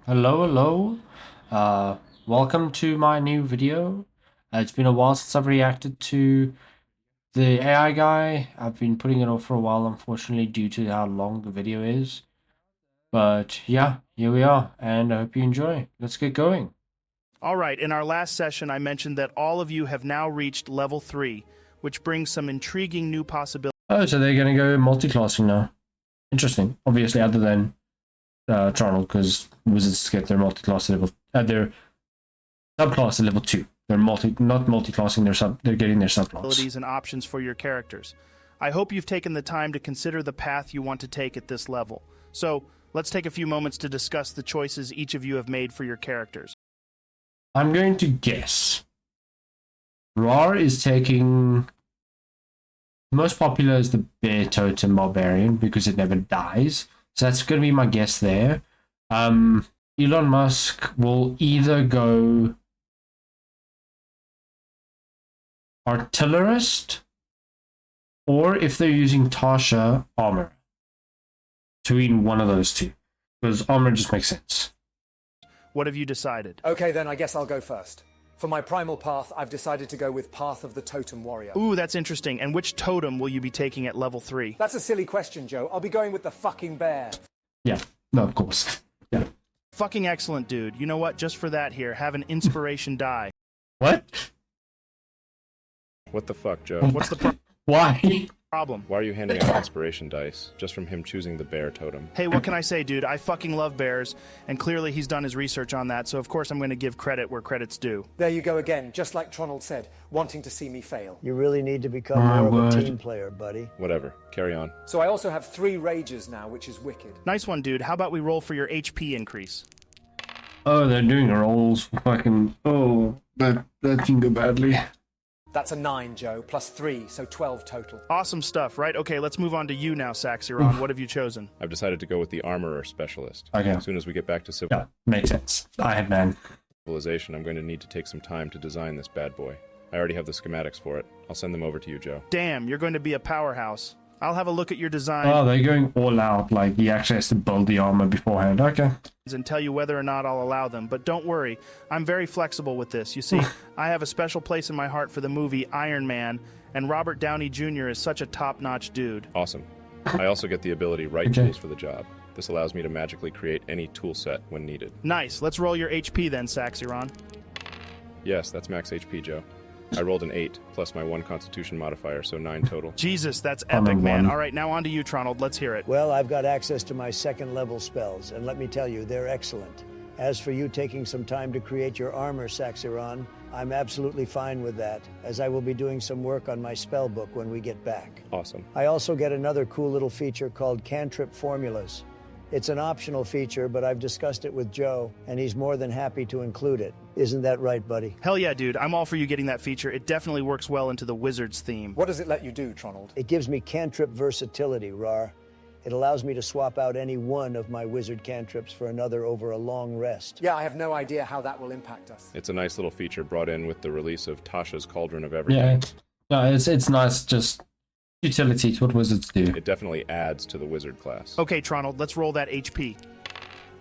Hello, hello. Uh, Welcome to my new video. It's been a while since I've reacted to the AI guy. I've been putting it off for a while, unfortunately, due to how long the video is. But yeah, here we are, and I hope you enjoy. Let's get going. All right, in our last session, I mentioned that all of you have now reached level 3, which brings some intriguing new possibilities. Oh, so they're gonna go multi-classing now. Interesting. Obviously, other than Chronicles, because wizards get their multi-class level, their subclass at level 2. They're not multi-classing they're getting their subclass. And options for your characters. I hope you've taken the time to consider the path you want to take at this level. So, let's take a few moments to discuss the choices each of you have made for your characters. I'm going to guess. Rar is taking... Most popular is the Bear Totem Barbarian because it never dies. So that's going to be my guess there. Elon Musk will either go Artillerist, or if they're using Tasha, Armor. Between one of those two. Because Armor just makes sense. What have you decided? Okay, then I guess I'll go first. For my primal path, I've decided to go with Path of the Totem Warrior. Ooh, that's interesting. And which totem will you be taking at level 3? That's a silly question, Joe. I'll be going with the fucking bear. Yeah, no, of course. Yeah. Fucking excellent, dude. You know what? Just for that here, have an inspiration die. What? What the fuck, Joe? What's the Why? problem? Why are you handing out inspiration dice just from him choosing the bear totem? Hey, what can I say, dude? I fucking love bears, and clearly he's done his research on that, so of course I'm going to give credit where credit's due. There you go again, just like Tronald said, wanting to see me fail. You really need to become more of a team player, buddy. Whatever. Carry on. So I also have 3 rages now, which is wicked. Nice one, dude. How about we roll for your HP increase? Oh, they're doing rolls. Fucking... Oh, that can go badly. That's a 9, Joe, plus 3, so 12 total. Awesome stuff, right? Okay, let's move on to you now, Saxiron. What have you chosen? I've decided to go with the armorer specialist. Okay. As soon as we get back to Yeah, makes sense. Iron Man. civilization, I'm going to need to take some time to design this bad boy. I already have the schematics for it. I'll send them over to you, Joe. Damn, you're going to be a powerhouse. I'll have a look at your design Oh, they're going all out. Like, he actually has to build the armor beforehand. Okay. and tell you whether or not I'll allow them. But don't worry, I'm very flexible with this. You see, I have a special place in my heart for the movie Iron Man, and Robert Downey Jr. is such a top-notch dude. Awesome. I also get the ability Right Okay. Tools for the job. This allows me to magically create any tool set when needed. Nice. Let's roll your HP then, Saxiron. Yes, that's max HP, Joe. I rolled an 8, plus my 1 constitution modifier, so 9 total. Jesus, that's On a epic, man. 1. All right, now on to you, Tronald. Let's hear it. Well, I've got access to my second level spells, and let me tell you, they're excellent. As for you taking some time to create your armor, Saxiron, I'm absolutely fine with that, as I will be doing some work on my spell book when we get back. Awesome. I also get another cool little feature called Cantrip Formulas. It's an optional feature, but I've discussed it with Joe, and he's more than happy to include it. Isn't that right, buddy? Hell yeah, dude. I'm all for you getting that feature. It definitely works well into the Wizards theme. What does it let you do, Tronald? It gives me cantrip versatility, Rar. It allows me to swap out any one of my wizard cantrips for another over a long rest. Yeah, I have no idea how that will impact us. It's a nice little feature brought in with the release of Tasha's Cauldron of Everything. Yeah. No, it's nice. Just utility. It's what wizards do. It definitely adds to the wizard class. Okay, Tronald, let's roll that HP.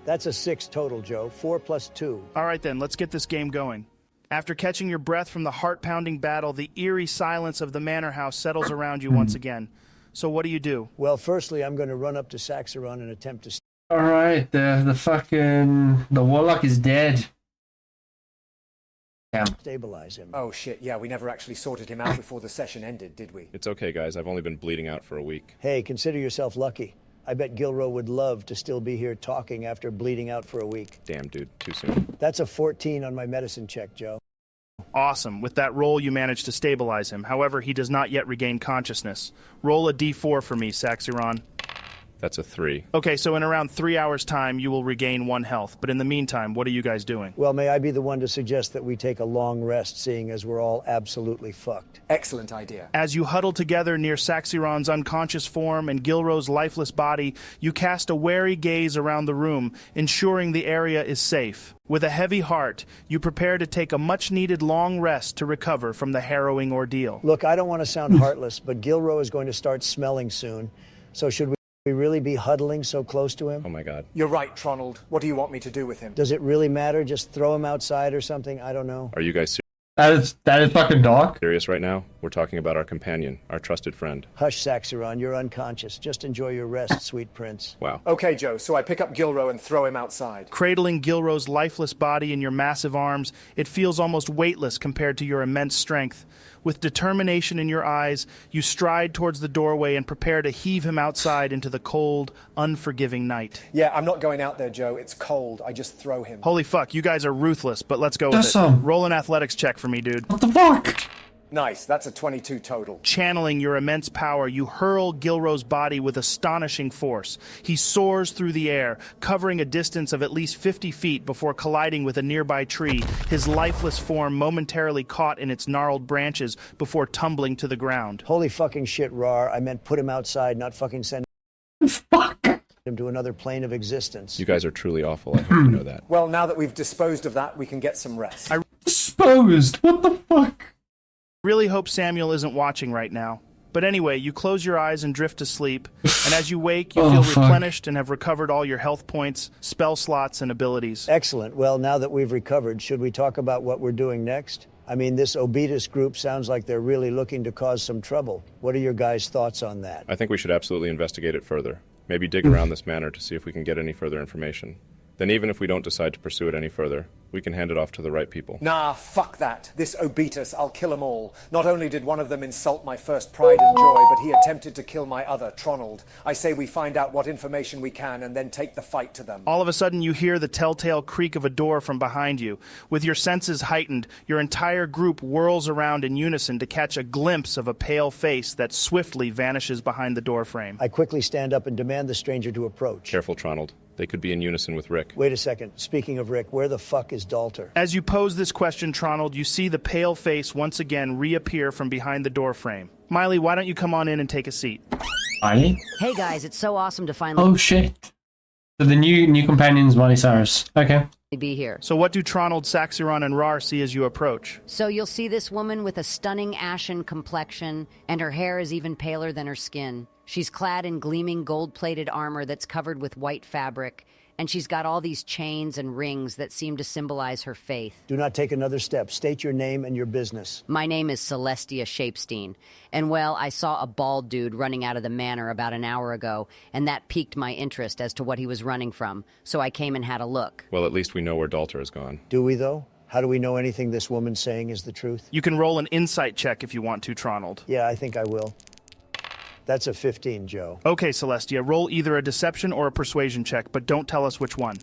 That's a 6 total, Joe. 4 plus 2. All right, then, let's get this game going. After catching your breath from the heart-pounding battle, the eerie silence of the manor house settles around you once again. So what do you do? Well, firstly, I'm going to run up to Saxiron and attempt to All right, the warlock is dead. Yeah. stabilize him. Oh shit, yeah, we never actually sorted him out before the session ended, did we? It's okay, guys. I've only been bleeding out for a week. Hey, consider yourself lucky. I bet Gilro would love to still be here talking after bleeding out for a week. Damn, dude. Too soon. That's a 14 on my medicine check, Joe. Awesome. With that roll, you manage to stabilize him. However, he does not yet regain consciousness. Roll a d4 for me, Saxiron. That's a 3. Okay, so in around 3 hours' time, you will regain 1 health. But in the meantime, what are you guys doing? Well, may I be the one to suggest that we take a long rest, seeing as we're all absolutely fucked? Excellent idea. As you huddle together near Saxiron's unconscious form and Gilro's lifeless body, you cast a wary gaze around the room, ensuring the area is safe. With a heavy heart, you prepare to take a much-needed long rest to recover from the harrowing ordeal. Look, I don't want to sound heartless, but Gilro is going to start smelling soon. So should we We really be huddling so close to him? Oh my god. You're right, Tronald. What do you want me to do with him? Does it really matter? Just throw him outside or something? I don't know. Are you guys That is fucking dark. serious right now? We're talking about our companion, our trusted friend. Hush, Saxiron, you're unconscious. Just enjoy your rest, sweet prince. Wow. Okay, Joe, so I pick up Gilro and throw him outside. Cradling Gilro's lifeless body in your massive arms, it feels almost weightless compared to your immense strength. With determination in your eyes, you stride towards the doorway and prepare to heave him outside into the cold, unforgiving night. Yeah, I'm not going out there, Joe. It's cold. I just throw him. Holy fuck, you guys are ruthless, but let's go with Just it. some. Roll an athletics check for me, dude. What the fuck? Nice. That's a 22 total. Channeling your immense power, you hurl Gilro's body with astonishing force. He soars through the air, covering a distance of at least 50 feet before colliding with a nearby tree, his lifeless form momentarily caught in its gnarled branches before tumbling to the ground. Holy fucking shit, Rar. I meant put him outside, not fucking send Fuck. him to another plane of existence. You guys are truly awful. I hope you know that. Well, now that we've disposed of that, we can get some rest. Disposed. What the fuck? Really hope Samuel isn't watching right now. But anyway, you close your eyes and drift to sleep, and as you wake, you Oh, feel fuck. replenished and have recovered all your health points, spell slots, and abilities. Excellent. Well, now that we've recovered, should we talk about what we're doing next? I mean, this Obetus group sounds like they're really looking to cause some trouble. What are your guys' thoughts on that? I think we should absolutely investigate it further. Maybe dig around this manor to see if we can get any further information. Then even if we don't decide to pursue it any further, we can hand it off to the right people. Nah, fuck that. This Obetus, I'll kill them all. Not only did one of them insult my first pride and joy, but he attempted to kill my other, Tronald. I say we find out what information we can and then take the fight to them. All of a sudden, you hear the telltale creak of a door from behind you. With your senses heightened, your entire group whirls around in unison to catch a glimpse of a pale face that swiftly vanishes behind the doorframe. I quickly stand up and demand the stranger to approach. Careful, Tronald. They could be in unison with Rick. Wait a second. Speaking of Rick, where the fuck is Dalter? As you pose this question, Tronald, you see the pale face once again reappear from behind the doorframe. Miley, why don't you come on in and take a seat? Miley? Hey guys, it's so awesome to finally Oh shit. So the new companion's Miley Cyrus. Okay. be here. So what do Tronald, Saxiron, and Rar see as you approach? So you'll see this woman with a stunning ashen complexion, and her hair is even paler than her skin. She's clad in gleaming gold-plated armor that's covered with white fabric, and she's got all these chains and rings that seem to symbolize her faith. Do not take another step. State your name and your business. My name is Celestia Shapestein, and well, I saw a bald dude running out of the manor about an hour ago, and that piqued my interest as to what he was running from, so I came and had a look. Well, at least we know where Dalter has gone. Do we, though? How do we know anything this woman's saying is the truth? You can roll an insight check if you want to, Tronald. Yeah, I think I will. That's a 15, Joe. Okay, Celestia, roll either a deception or a persuasion check, but don't tell us which one.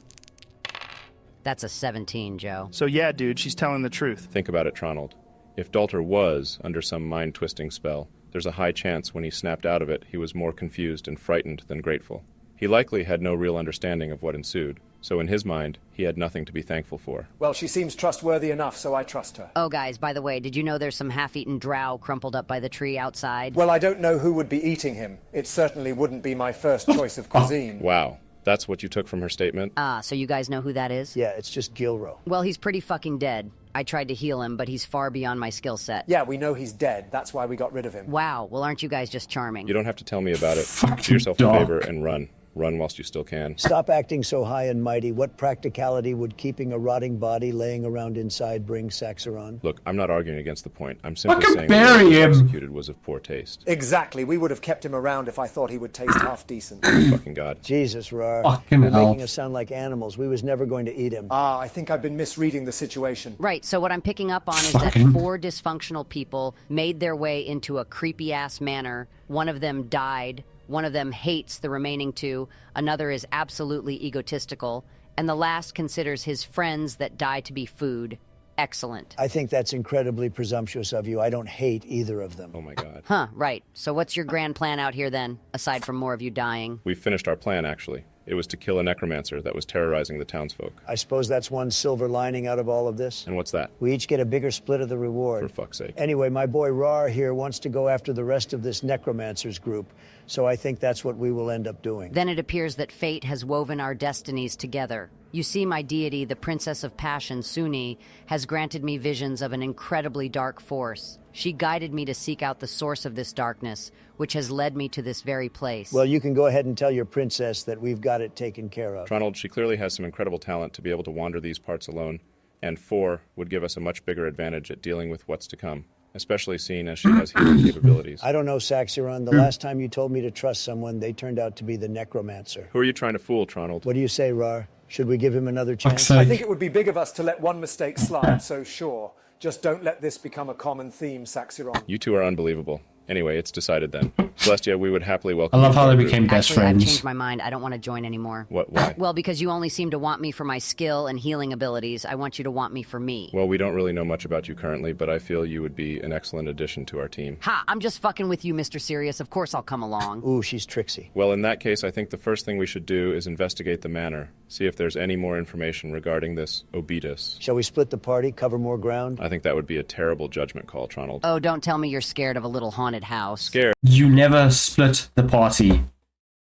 That's a 17, Joe. So yeah, dude, she's telling the truth. Think about it, Tronald. If Dalter was under some mind-twisting spell, there's a high chance when he snapped out of it he was more confused and frightened than grateful. He likely had no real understanding of what ensued, so in his mind, he had nothing to be thankful for. Well, she seems trustworthy enough, so I trust her. Oh, guys, by the way, did you know there's some half-eaten drow crumpled up by the tree outside? Well, I don't know who would be eating him. It certainly wouldn't be my first choice of cuisine. Wow, that's what you took from her statement? Ah, so you guys know who that is? Yeah, it's just Gilro. Well, he's pretty fucking dead. I tried to heal him, but he's far beyond my skill set. Yeah, we know he's dead. That's why we got rid of him. Wow, well, aren't you guys just charming? You don't have to tell me about it. Fucking Do yourself a dog. favor and run. Run whilst you still can. Stop acting so high and mighty. What practicality would keeping a rotting body laying around inside bring, Saxiron? Look, I'm not arguing against the point. I'm simply Fucking saying the way bury he him. was executed was of poor taste. Exactly. We would have kept him around if I thought he would taste half decent. Fucking God. Jesus, Rar. Fucking You're hell. making us sound like animals. We was never going to eat him. I think I've been misreading the situation. Right, so what I'm picking up on is that Fucking- 4 dysfunctional people made their way into a creepy-ass manor. One of them died. One of them hates the remaining 2. Another is absolutely egotistical. And the last considers his friends that die to be food. Excellent. I think that's incredibly presumptuous of you. I don't hate either of them. Oh my God. Huh, right. So what's your grand plan out here then, aside from more of you dying? We've finished our plan, actually. It was to kill a necromancer that was terrorizing the townsfolk. I suppose that's one silver lining out of all of this. And what's that? We each get a bigger split of the reward. For fuck's sake. Anyway, my boy Rar here wants to go after the rest of this necromancers group, so I think that's what we will end up doing. Then it appears that fate has woven our destinies together. You see, my deity, the Princess of Passion, Suni, has granted me visions of an incredibly dark force. She guided me to seek out the source of this darkness, which has led me to this very place. Well, you can go ahead and tell your princess that we've got it taken care of. Ronald, she clearly has some incredible talent to be able to wander these parts alone, and 4 would give us a much bigger advantage at dealing with what's to come, especially seeing as she has healing capabilities. I don't know, Saxiron. The last time you told me to trust someone, they turned out to be the necromancer. Who are you trying to fool, Ronald? What do you say, Rar? Should we give him another chance? I think it would be big of us to let one mistake slide, so sure. Just don't let this become a common theme, Saxiron. You two are unbelievable. Anyway, it's decided then. Celestia, we would happily welcome I love you how to they our became group. best Actually, I've friends. changed my mind. I don't want to join anymore. What? Why? Well, because you only seem to want me for my skill and healing abilities. I want you to want me for me. Well, we don't really know much about you currently, but I feel you would be an excellent addition to our team. Ha! I'm just fucking with you, Mr. Serious. Of course I'll come along. Ooh, she's tricksy. Well, in that case, I think the first thing we should do is investigate the manor, see if there's any more information regarding this Obetus. Shall we split the party, cover more ground? I think that would be a terrible judgment call, Ronald. Oh, don't tell me you're scared of a little haunted house. Scared? You never split the party.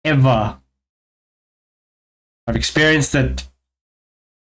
Ever. I've experienced it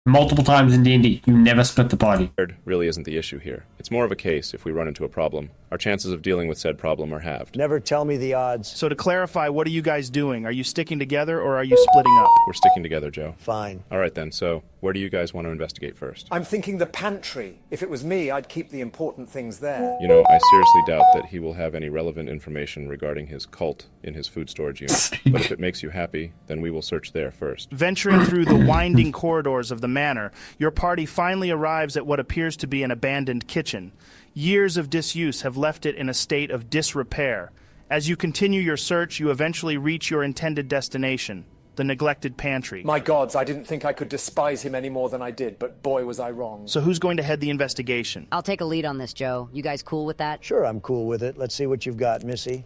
multiple times in D&D. You never split the party. Really isn't the issue here. It's more of a case if we run into a problem. Our chances of dealing with said problem are halved. Never tell me the odds. So to clarify, what are you guys doing? Are you sticking together or are you splitting up? We're sticking together, Joe. Fine. All right then, so where do you guys want to investigate first? I'm thinking the pantry. If it was me, I'd keep the important things there. You know, I seriously doubt that he will have any relevant information regarding his cult in his food storage unit. But if it makes you happy, then we will search there first. Venturing through the winding corridors of the manor, your party finally arrives at what appears to be an abandoned kitchen. Years of disuse have left it in a state of disrepair. As you continue your search, you eventually reach your intended destination, the neglected pantry. My gods, I didn't think I could despise him any more than I did, but boy was I wrong. So who's going to head the investigation? I'll take a lead on this, Joe. You guys cool with that? Sure, I'm cool with it. Let's see what you've got, Missy.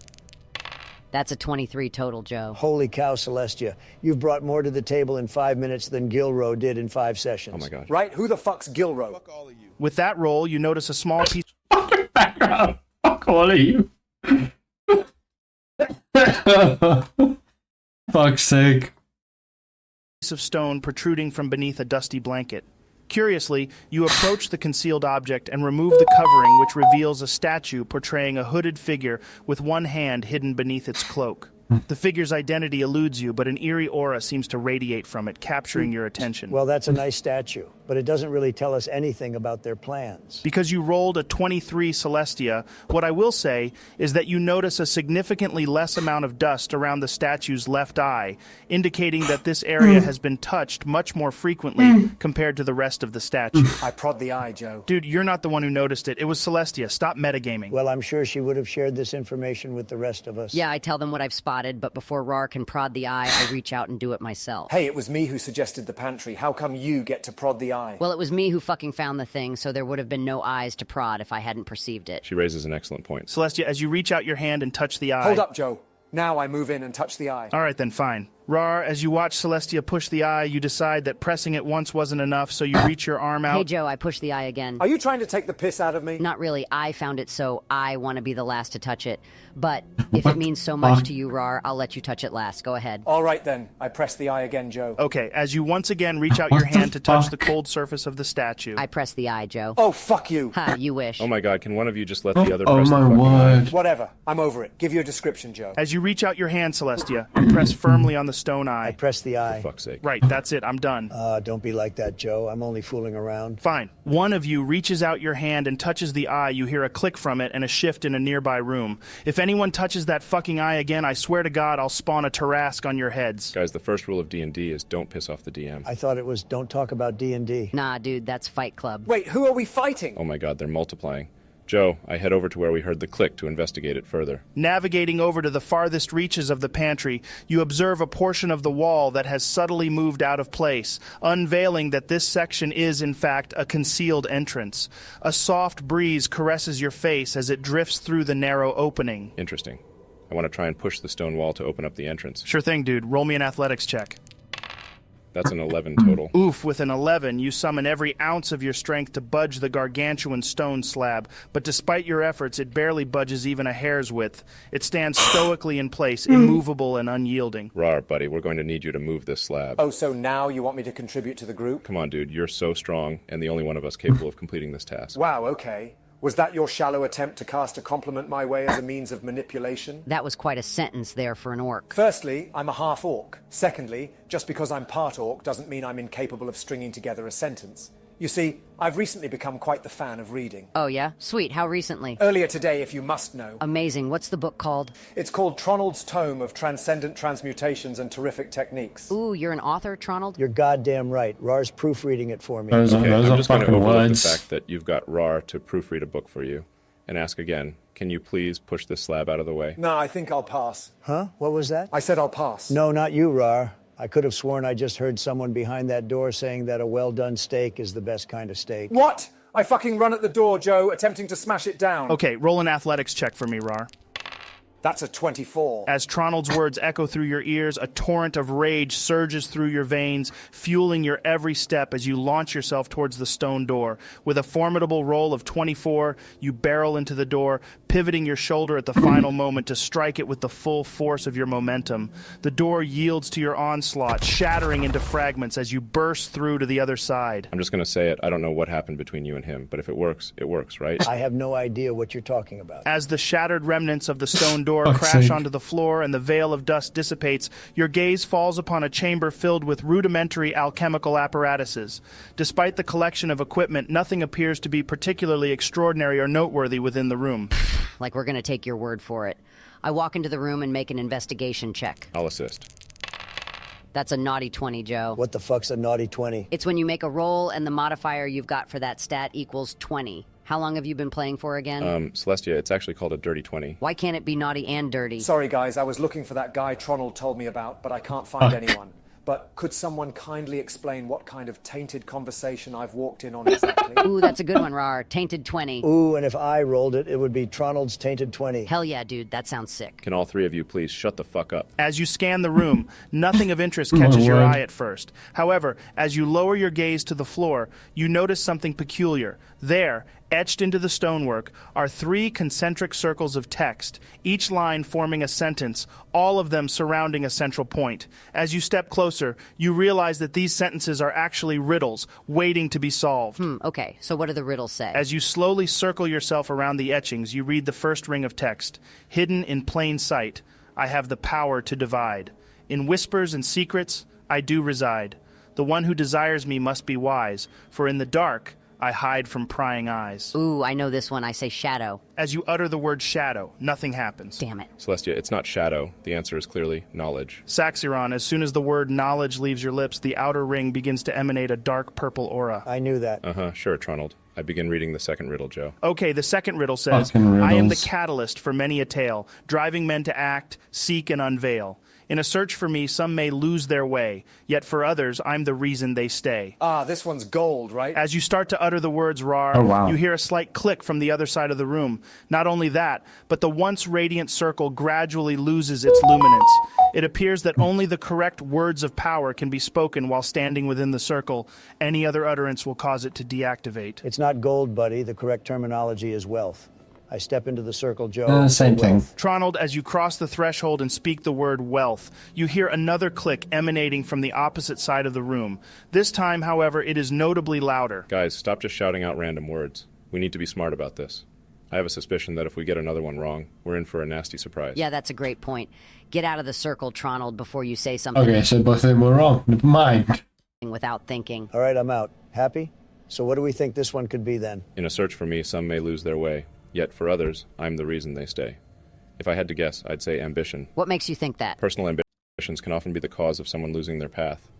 That's a 23 total, Joe. Holy cow, Celestia. You've brought more to the table in 5 minutes than Gilro did in 5 sessions. Oh my god. Right? Who the fuck's Gilro? With that roll, you notice a small piece Background. Fuck all of you. Fuck's sake. of stone protruding from beneath a dusty blanket. Curiously, you approach the concealed object and remove the covering, which reveals a statue portraying a hooded figure with one hand hidden beneath its cloak. The figure's identity eludes you, but an eerie aura seems to radiate from it, capturing your attention. Well, that's a nice statue, but it doesn't really tell us anything about their plans. Because you rolled a 23 Celestia, what I will say is that you notice a significantly less amount of dust around the statue's left eye, indicating that this area has been touched much more frequently compared to the rest of the statue. I prod the eye, Joe. Dude, you're not the one who noticed it. It was Celestia. Stop metagaming. Well, I'm sure she would have shared this information with the rest of us. Yeah, I tell them what I've spotted, but before Rar can prod the eye, I reach out and do it myself. Hey, it was me who suggested the pantry. How come you get to prod the eye? Well, it was me who fucking found the thing, so there would have been no eyes to prod if I hadn't perceived it. She raises an excellent point. Celestia, as you reach out your hand and touch the eye... Hold up, Joe. Now I move in and touch the eye. All right, then, fine. Rar, as you watch Celestia push the eye, you decide that pressing it once wasn't enough, so you reach your arm out... Hey, Joe, I push the eye again. Are you trying to take the piss out of me? Not really. I found it, so I want to be the last to touch it. But if it means so much to you, Rar, I'll let you touch it last. Go ahead. All right, then. I press the eye again, Joe. Okay, as you once again reach out your hand to touch the cold surface of the statue... I press the eye, Joe. Oh, fuck you. Ha, you wish. Oh my god, can one of you just let the other Oh press the my fucking word. Whatever. I'm over it. Give you a description, Joe. As you reach out your hand, Celestia, you press firmly on the stone eye. Press the eye. For fuck's sake. Right, that's it. I'm done. Don't be like that, Joe. I'm only fooling around. Fine. One of you reaches out your hand and touches the eye. You hear a click from it and a shift in a nearby room. If anyone touches that fucking eye again, I swear to God, I'll spawn a Tarrasque on your heads. Guys, the first rule of D&D is don't piss off the DM. I thought it was don't talk about D&D. Nah, dude, that's Fight Club. Wait, who are we fighting? Oh my god, they're multiplying. Joe, I head over to where we heard the click to investigate it further. Navigating over to the farthest reaches of the pantry, you observe a portion of the wall that has subtly moved out of place, unveiling that this section is, in fact, a concealed entrance. A soft breeze caresses your face as it drifts through the narrow opening. Interesting. I want to try and push the stone wall to open up the entrance. Sure thing, dude. Roll me an athletics check. That's an 11 total. Oof, with an 11, you summon every ounce of your strength to budge the gargantuan stone slab, but despite your efforts, it barely budges even a hair's width. It stands stoically in place, immovable and unyielding. Rar, buddy, we're going to need you to move this slab. Oh, so now you want me to contribute to the group? Come on, dude, you're so strong, and the only one of us capable of completing this task. Wow, okay. Was that your shallow attempt to cast a compliment my way as a means of manipulation? That was quite a sentence there for an orc. Firstly, I'm a half-orc. Secondly, just because I'm part-orc doesn't mean I'm incapable of stringing together a sentence. You see, I've recently become quite the fan of reading. Oh, yeah? Sweet. How recently? Earlier today, if you must know. Amazing. What's the book called? It's called Tronald's Tome of Transcendent Transmutations and Terrific Techniques. Ooh, you're an author, Tronald? You're goddamn right. Rar's proofreading it for me. Those Okay, are I'm just going to fucking overlook words. the fact that you've got Rar to proofread a book for you, and ask again, can you please push this slab out of the way? No, I think I'll pass. Huh? What was that? I said I'll pass. No, not you, Rar. I could have sworn I just heard someone behind that door saying that a well-done steak is the best kind of steak. What? I fucking run at the door, Joe, attempting to smash it down. Okay, roll an athletics check for me, Rar. That's a 24. As Tronald's words echo through your ears, a torrent of rage surges through your veins, fueling your every step as you launch yourself towards the stone door. With a formidable roll of 24, you barrel into the door, pivoting your shoulder at the final moment to strike it with the full force of your momentum. The door yields to your onslaught, shattering into fragments as you burst through to the other side. I'm just going to say it, I don't know what happened between you and him, but if it works, right? I have no idea what you're talking about. As the shattered remnants of the stone door Fuck's crash sake. onto the floor and the veil of dust dissipates, your gaze falls upon a chamber filled with rudimentary alchemical apparatuses. Despite the collection of equipment, nothing appears to be particularly extraordinary or noteworthy within the room. Like we're gonna take your word for it. I walk into the room and make an investigation check. I'll assist. That's a naughty 20, Joe. What the fuck's a naughty 20? It's when you make a roll and the modifier you've got for that stat equals 20. How long have you been playing for again? Celestia, it's actually called a dirty 20. Why can't it be naughty and dirty? Sorry, guys, I was looking for that guy Tronald told me about, but I can't find anyone. But could someone kindly explain what kind of tainted conversation I've walked in on exactly? Ooh, that's a good one, Rar. Tainted 20. Ooh, and if I rolled it, it would be Tronald's tainted 20. Hell yeah, dude. That sounds sick. Can all three of you please shut the fuck up? As you scan the room, nothing of interest catches your eye at first. However, as you lower your gaze to the floor, you notice something peculiar. There, etched into the stonework, are 3 concentric circles of text, each line forming a sentence, all of them surrounding a central point. As you step closer, you realize that these sentences are actually riddles, waiting to be solved. Okay, so what do the riddles say? As you slowly circle yourself around the etchings, you read the first ring of text. Hidden in plain sight, I have the power to divide. In whispers and secrets, I do reside. The one who desires me must be wise, for in the dark, I hide from prying eyes. Ooh, I know this one. I say shadow. As you utter the word shadow, nothing happens. Damn it. Celestia, it's not shadow. The answer is clearly knowledge. Saxiron, as soon as the word knowledge leaves your lips, the outer ring begins to emanate a dark purple aura. I knew that. Sure, Tronald. I begin reading the second riddle, Joe. Okay, the second riddle says, Fucking riddles. I am the catalyst for many a tale, driving men to act, seek, and unveil. In a search for me, some may lose their way, yet for others, I'm the reason they stay. Ah, this one's gold, right? As you start to utter the words Rar, Oh, wow. you hear a slight click from the other side of the room. Not only that, but the once radiant circle gradually loses its luminance. It appears that only the correct words of power can be spoken while standing within the circle. Any other utterance will cause it to deactivate. It's not gold, buddy. The correct terminology is wealth. I step into the circle, Joe. Same for thing. wealth. Tronald, as you cross the threshold and speak the word wealth, you hear another click emanating from the opposite side of the room. This time, however, it is notably louder. Guys, stop just shouting out random words. We need to be smart about this. I have a suspicion that if we get another one wrong, we're in for a nasty surprise. Yeah, that's a great point. Get out of the circle, Tronald, before you say something Okay, so both of them were wrong. Never mind. without thinking. All right, I'm out. Happy? So what do we think this one could be then? In a search for me, some may lose their way, yet for others, I'm the reason they stay. If I had to guess, I'd say ambition. What makes you think that? Personal ambitions can often be the cause of someone losing their path.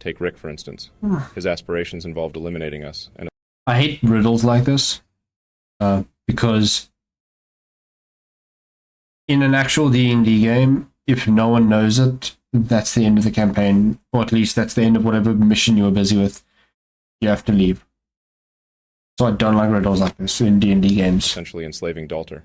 Take Rick, for instance. His aspirations involved eliminating us, and I hate riddles like this because in an actual D&D game, if no one knows it, that's the end of the campaign, or at least that's the end of whatever mission you were busy with. You have to leave. So I don't like riddles like this in D&D games. essentially enslaving Dalter.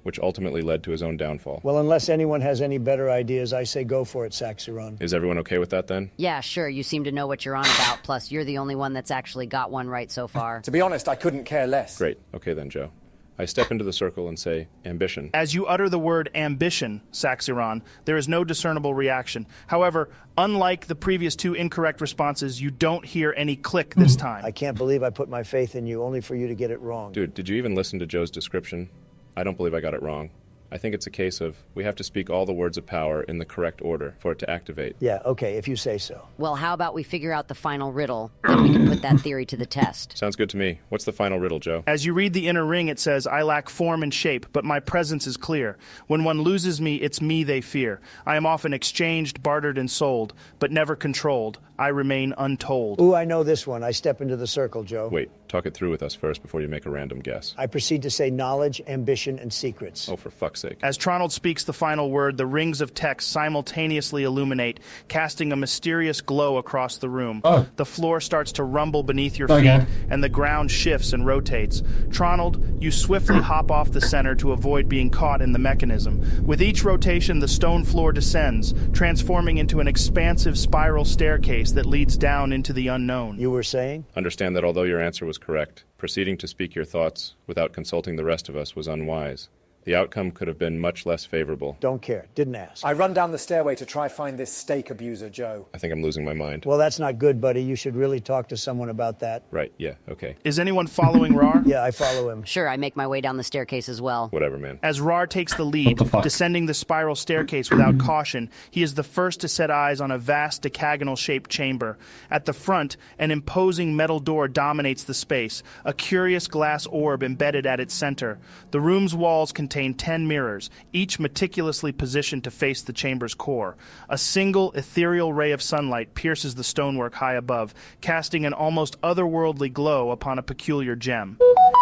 which ultimately led to his own downfall. Well, unless anyone has any better ideas, I say go for it, Saxiron. Is everyone okay with that then? Yeah, sure, you seem to know what you're on about, plus you're the only one that's actually got one right so far. To be honest, I couldn't care less. Great. Okay then, Joe. I step into the circle and say, ambition. As you utter the word ambition, Saxiron, there is no discernible reaction. However, unlike the previous two incorrect responses, you don't hear any click this time. I can't believe I put my faith in you only for you to get it wrong. Dude, did you even listen to Joe's description? I don't believe I got it wrong. I think it's a case of we have to speak all the words of power in the correct order for it to activate. Yeah, okay, if you say so. Well, how about we figure out the final riddle, then we can put that theory to the test. Sounds good to me. What's the final riddle, Joe? As you read the inner ring, it says, I lack form and shape, but my presence is clear. When one loses me, it's me they fear. I am often exchanged, bartered, and sold, but never controlled. I remain untold. Ooh, I know this one. I step into the circle, Joe. Wait, talk it through with us first before you make a random guess. I proceed to say knowledge, ambition, and secrets. Oh, for fuck's sake. As Tronald speaks the final word, the rings of text simultaneously illuminate, casting a mysterious glow across the room. Oh. The floor starts to rumble beneath your Okay. feet, and the ground shifts and rotates. Tronald, you swiftly hop off the center to avoid being caught in the mechanism. With each rotation, the stone floor descends, transforming into an expansive spiral staircase that leads down into the unknown. You were saying? Understand that although your answer was correct, proceeding to speak your thoughts without consulting the rest of us was unwise. The outcome could have been much less favorable. Don't care. Didn't ask. I run down the stairway to try find this steak abuser, Joe. I think I'm losing my mind. Well, that's not good, buddy. You should really talk to someone about that. Right, yeah, okay. Is anyone following Rar? Yeah, I follow him. Sure, I make my way down the staircase as well. Whatever, man. As Rar takes the lead, What the fuck? descending the spiral staircase without caution, he is the first to set eyes on a vast decagonal-shaped chamber. At the front, an imposing metal door dominates the space, a curious glass orb embedded at its center. The room's walls contain 10 mirrors, each meticulously positioned to face the chamber's core. A single ethereal ray of sunlight pierces the stonework high above, casting an almost otherworldly glow upon a peculiar gem.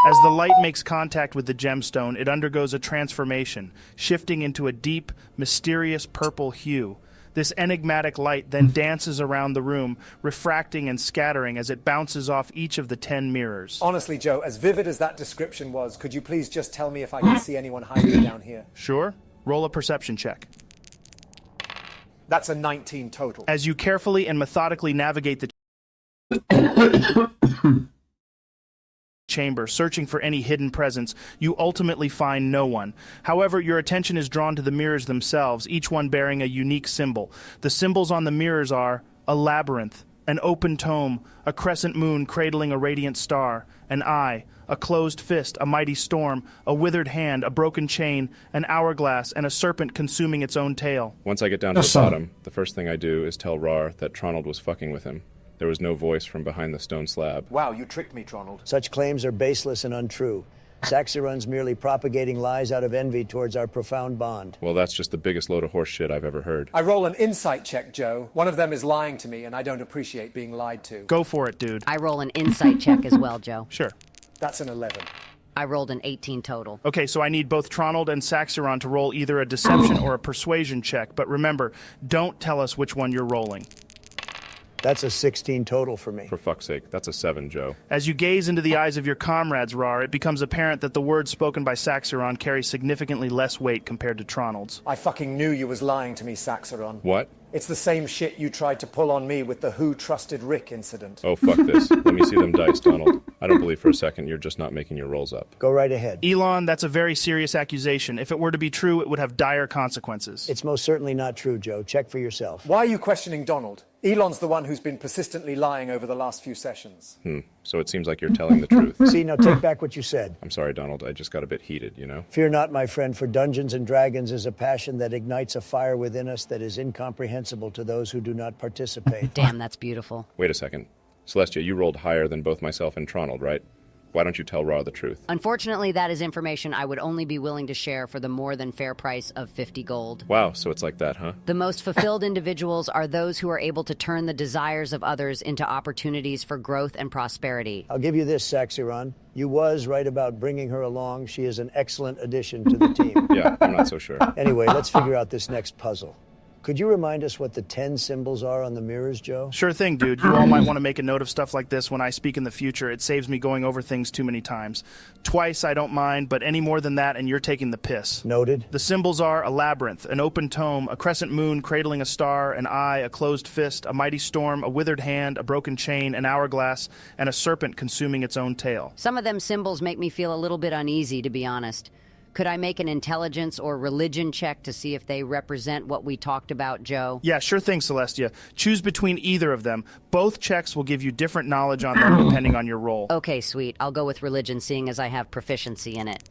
As the light makes contact with the gemstone, it undergoes a transformation, shifting into a deep, mysterious purple hue. This enigmatic light then dances around the room, refracting and scattering as it bounces off each of the 10 mirrors. Honestly, Joe, as vivid as that description was, could you please just tell me if I can see anyone hiding down here? Sure? Roll a perception check. That's a 19 total. As you carefully and methodically navigate the chamber, searching for any hidden presence, you ultimately find no one. However, your attention is drawn to the mirrors themselves, each one bearing a unique symbol. The symbols on the mirrors are a labyrinth, an open tome, a crescent moon cradling a radiant star, an eye, a closed fist, a mighty storm, a withered hand, a broken chain, an hourglass, and a serpent consuming its own tail. Once I get down to the Yes, sir. bottom, the first thing I do is tell Rar that Tronald was fucking with him. There was no voice from behind the stone slab. Wow, you tricked me, Tronald. Such claims are baseless and untrue. Saxiron's merely propagating lies out of envy towards our profound bond. Well, that's just the biggest load of horse shit I've ever heard. I roll an insight check, Joe. One of them is lying to me, and I don't appreciate being lied to. Go for it, dude. I roll an insight check as well, Joe. Sure. That's an 11. I rolled an 18 total. Okay, so I need both Tronald and Saxiron to roll either a deception or a persuasion check, but remember, don't tell us which one you're rolling. That's a 16 total for me. For fuck's sake, that's a 7, Joe. As you gaze into the eyes of your comrades, Rar, it becomes apparent that the words spoken by Saxiron carry significantly less weight compared to Tronald's. I fucking knew you was lying to me, Saxiron. What? It's the same shit you tried to pull on me with the Who Trusted Rick incident. Oh, fuck this. Let me see them dice, Donald. I don't believe for a second you're just not making your rolls up. Go right ahead. Elon, that's a very serious accusation. If it were to be true, it would have dire consequences. It's most certainly not true, Joe. Check for yourself. Why are you questioning Donald? Elon's the one who's been persistently lying over the last few sessions. So it seems like you're telling the truth. See, now take back what you said. I'm sorry, Donald. I just got a bit heated, you know? Fear not, my friend, for Dungeons and Dragons is a passion that ignites a fire within us that is incomprehensible to those who do not participate. Damn, that's beautiful. Wait a second. Celestia, you rolled higher than both myself and Tronald, right? Why don't you tell Ra the truth? Unfortunately, that is information I would only be willing to share for the more than fair price of 50 gold. Wow, so it's like that, huh? The most fulfilled individuals are those who are able to turn the desires of others into opportunities for growth and prosperity. I'll give you this, Saxiron. You was right about bringing her along. She is an excellent addition to the team. Yeah, I'm not so sure. Anyway, let's figure out this next puzzle. Could you remind us what the 10 symbols are on the mirrors, Joe? Sure thing, dude. You all might want to make a note of stuff like this when I speak in the future. It saves me going over things too many times. Twice, I don't mind, but any more than that and you're taking the piss. Noted. The symbols are a labyrinth, an open tome, a crescent moon cradling a star, an eye, a closed fist, a mighty storm, a withered hand, a broken chain, an hourglass, and a serpent consuming its own tail. Some of them symbols make me feel a little bit uneasy, to be honest. Could I make an intelligence or religion check to see if they represent what we talked about, Joe? Yeah, sure thing, Celestia. Choose between either of them. Both checks will give you different knowledge on them depending on your role. Okay, sweet. I'll go with religion, seeing as I have proficiency in it.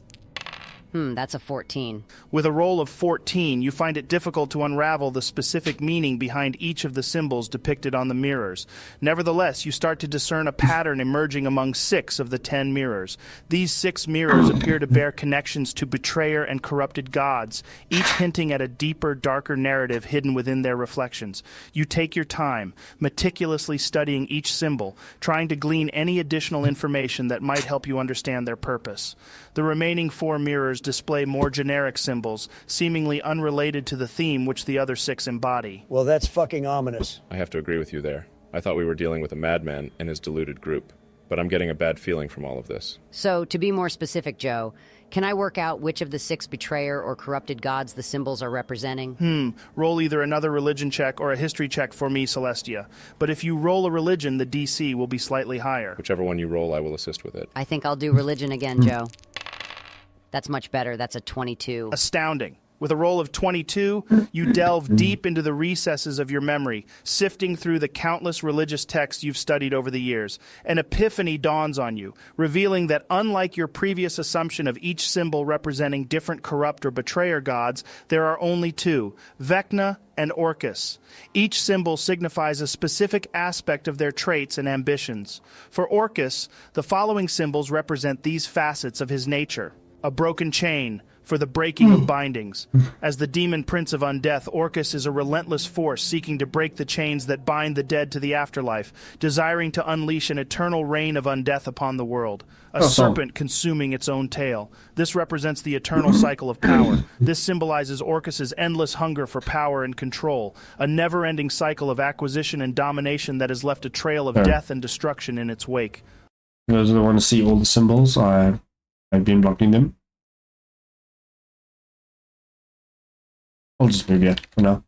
That's a 14. With a roll of 14, you find it difficult to unravel the specific meaning behind each of the symbols depicted on the mirrors. Nevertheless, you start to discern a pattern emerging among 6 of the 10 mirrors. These 6 mirrors appear to bear connections to betrayer and corrupted gods, each hinting at a deeper, darker narrative hidden within their reflections. You take your time, meticulously studying each symbol, trying to glean any additional information that might help you understand their purpose. The remaining 4 mirrors display more generic symbols, seemingly unrelated to the theme which the other 6 embody. Well, that's fucking ominous. I have to agree with you there. I thought we were dealing with a madman and his deluded group, but I'm getting a bad feeling from all of this. So, to be more specific, Joe, can I work out which of the 6 betrayer or corrupted gods the symbols are representing? Roll either another religion check or a history check for me, Celestia. But if you roll a religion, the DC will be slightly higher. Whichever one you roll, I will assist with it. I think I'll do religion again, Joe. That's much better. That's a 22. Astounding. With a roll of 22, you delve deep into the recesses of your memory, sifting through the countless religious texts you've studied over the years. An epiphany dawns on you, revealing that unlike your previous assumption of each symbol representing different corrupt or betrayer gods, there are only 2, Vecna and Orcus. Each symbol signifies a specific aspect of their traits and ambitions. For Orcus, the following symbols represent these facets of his nature. A broken chain, for the breaking of bindings. As the demon prince of undeath, Orcus is a relentless force seeking to break the chains that bind the dead to the afterlife, desiring to unleash an eternal reign of undeath upon the world. A serpent consuming its own tail. This represents the eternal cycle of power. This symbolizes Orcus's endless hunger for power and control, a never-ending cycle of acquisition and domination that has left a trail of death and destruction in its wake. Those that want to see all the symbols, I've been blocking them. I'll just move you for now.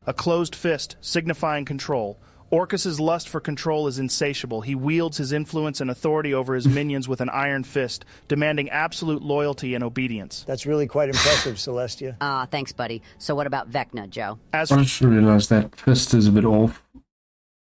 A closed fist, signifying control. Orcus's lust for control is insatiable. He wields his influence and authority over his minions with an iron fist, demanding absolute loyalty and obedience. That's really quite impressive, Celestia. Thanks, buddy. So what about Vecna, Joe? I just realized that fist is a bit off.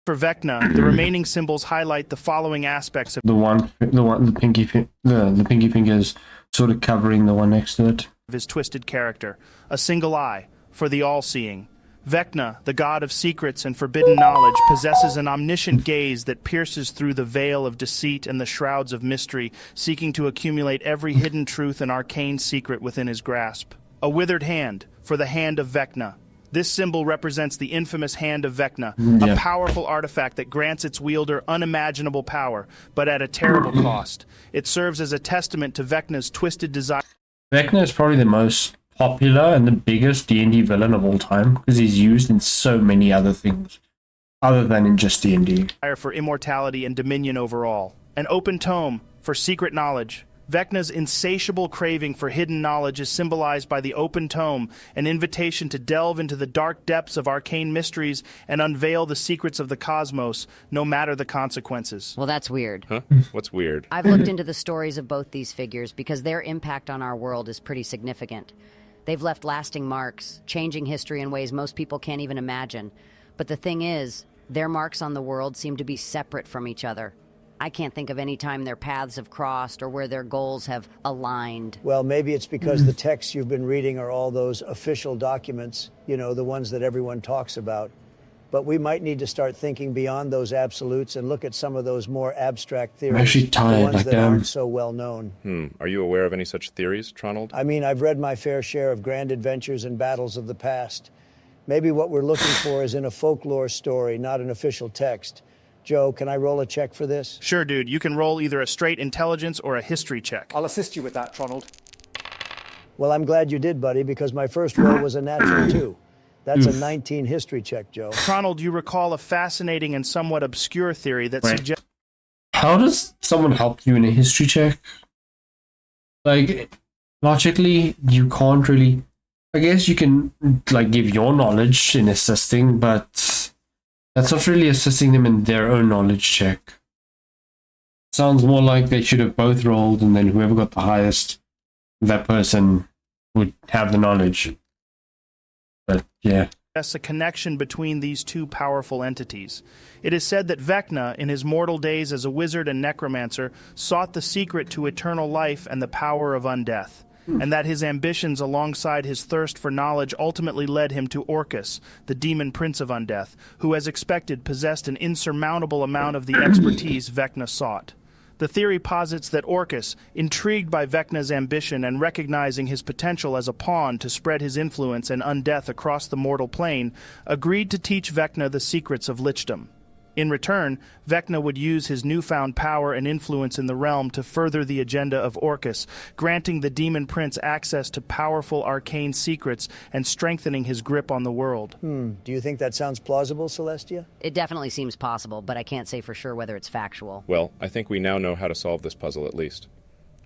For Vecna, the remaining symbols highlight the following aspects of The pinky finger is sort of covering the one next to it. his twisted character. A single eye, for the all-seeing. Vecna, the god of secrets and forbidden knowledge, possesses an omniscient gaze that pierces through the veil of deceit and the shrouds of mystery, seeking to accumulate every hidden truth and arcane secret within his grasp. A withered hand, for the hand of Vecna. This symbol represents the infamous Hand of Vecna, a powerful artifact that grants its wielder unimaginable power, but at a terrible cost. It serves as a testament to Vecna's twisted desire. Vecna is probably the most popular and the biggest D&D villain of all time, because he's used in so many other things, other than in just D&D. For immortality and dominion over all. An open tome for secret knowledge. Vecna's insatiable craving for hidden knowledge is symbolized by the open tome, an invitation to delve into the dark depths of arcane mysteries and unveil the secrets of the cosmos, no matter the consequences. Well, that's weird. Huh? What's weird? I've looked into the stories of both these figures because their impact on our world is pretty significant. They've left lasting marks, changing history in ways most people can't even imagine. But the thing is, their marks on the world seem to be separate from each other. I can't think of any time their paths have crossed or where their goals have aligned. Well, maybe it's because the texts you've been reading are all those official documents, you know, the ones that everyone talks about. But we might need to start thinking beyond those absolutes and look at some of those more abstract theories, I'm actually tired, the ones like, that aren't so well known. Are you aware of any such theories, Tronald? I mean, I've read my fair share of grand adventures and battles of the past. Maybe what we're looking for is in a folklore story, not an official text. Joe, can I roll a check for this? Sure, dude. You can roll either a straight intelligence or a history check. I'll assist you with that, Tronald. Well, I'm glad you did, buddy, because my first roll was a natural 2. That's a 19 history check, Joe. Ronald, you recall a fascinating and somewhat obscure theory that suggests... How does someone help you in a history check? Like, logically, you can't really... I guess you can, like, give your knowledge in assisting, but that's not really assisting them in their own knowledge check. Sounds more like they should have both rolled, and then whoever got the highest, that person would have the knowledge. But, yeah. A connection between these two powerful entities. It is said that Vecna, in his mortal days as a wizard and necromancer, sought the secret to eternal life and the power of undeath, and that his ambitions alongside his thirst for knowledge ultimately led him to Orcus, the demon prince of undeath, who, as expected, possessed an insurmountable amount of the expertise Vecna sought. The theory posits that Orcus, intrigued by Vecna's ambition and recognizing his potential as a pawn to spread his influence and undeath across the mortal plane, agreed to teach Vecna the secrets of lichdom. In return, Vecna would use his newfound power and influence in the realm to further the agenda of Orcus, granting the demon prince access to powerful arcane secrets and strengthening his grip on the world. Do you think that sounds plausible, Celestia? It definitely seems possible, but I can't say for sure whether it's factual. Well, I think we now know how to solve this puzzle at least.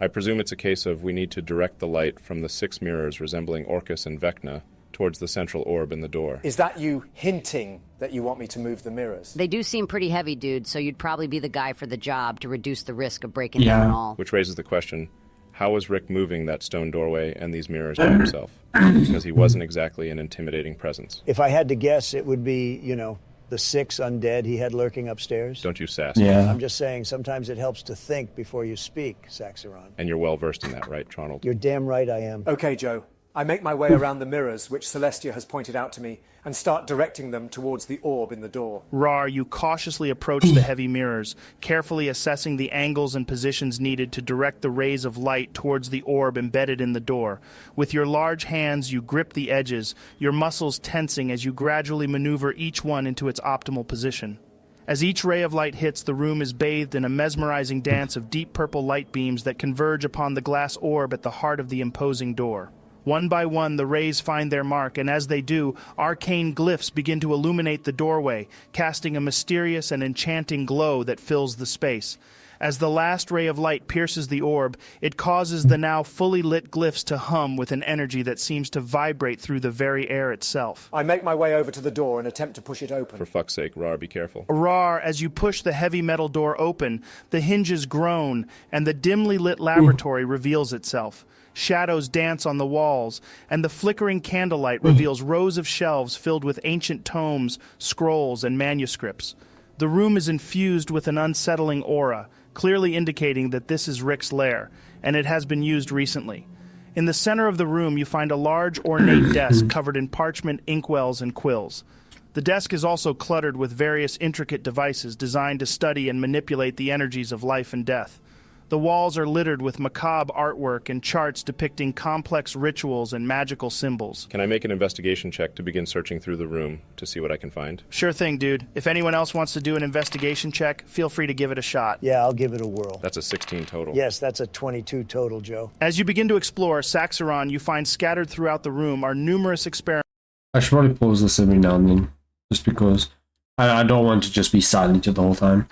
I presume it's a case of we need to direct the light from the 6 mirrors resembling Orcus and Vecna towards the central orb in the door. Is that you hinting that you want me to move the mirrors? They do seem pretty heavy, dude, so you'd probably be the guy for the job to reduce the risk of breaking down all. Which raises the question, how was Rick moving that stone doorway and these mirrors by himself? Because he wasn't exactly an intimidating presence. If I had to guess, it would be, you know, the 6 undead he had lurking upstairs. Don't you sass. Yeah. I'm just saying, sometimes it helps to think before you speak, Saxiron. And you're well versed in that, right, Tronald? You're damn right I am. Okay, Joe. I make my way around the mirrors, which Celestia has pointed out to me, and start directing them towards the orb in the door. Rar, you cautiously approach the heavy mirrors, carefully assessing the angles and positions needed to direct the rays of light towards the orb embedded in the door. With your large hands, you grip the edges, your muscles tensing as you gradually maneuver each one into its optimal position. As each ray of light hits, the room is bathed in a mesmerizing dance of deep purple light beams that converge upon the glass orb at the heart of the imposing door. One by one, the rays find their mark, and as they do, arcane glyphs begin to illuminate the doorway, casting a mysterious and enchanting glow that fills the space. As the last ray of light pierces the orb, it causes the now fully lit glyphs to hum with an energy that seems to vibrate through the very air itself. I make my way over to the door and attempt to push it open. For fuck's sake, Rar, be careful. Rar, as you push the heavy metal door open, the hinges groan, and the dimly lit laboratory reveals itself. Shadows dance on the walls, and the flickering candlelight reveals rows of shelves filled with ancient tomes, scrolls, and manuscripts. The room is infused with an unsettling aura, clearly indicating that this is Rick's lair, and it has been used recently. In the center of the room, you find a large, ornate desk covered in parchment, inkwells, and quills. The desk is also cluttered with various intricate devices designed to study and manipulate the energies of life and death. The walls are littered with macabre artwork and charts depicting complex rituals and magical symbols. Can I make an investigation check to begin searching through the room to see what I can find? Sure thing, dude. If anyone else wants to do an investigation check, feel free to give it a shot. Yeah, I'll give it a whirl. That's a 16 total. Yes, that's a 22 total, Joe. As you begin to explore, Saxiron, you find scattered throughout the room are numerous experiments. I should probably pause this every now and then, just because I don't want to just be silent the whole time.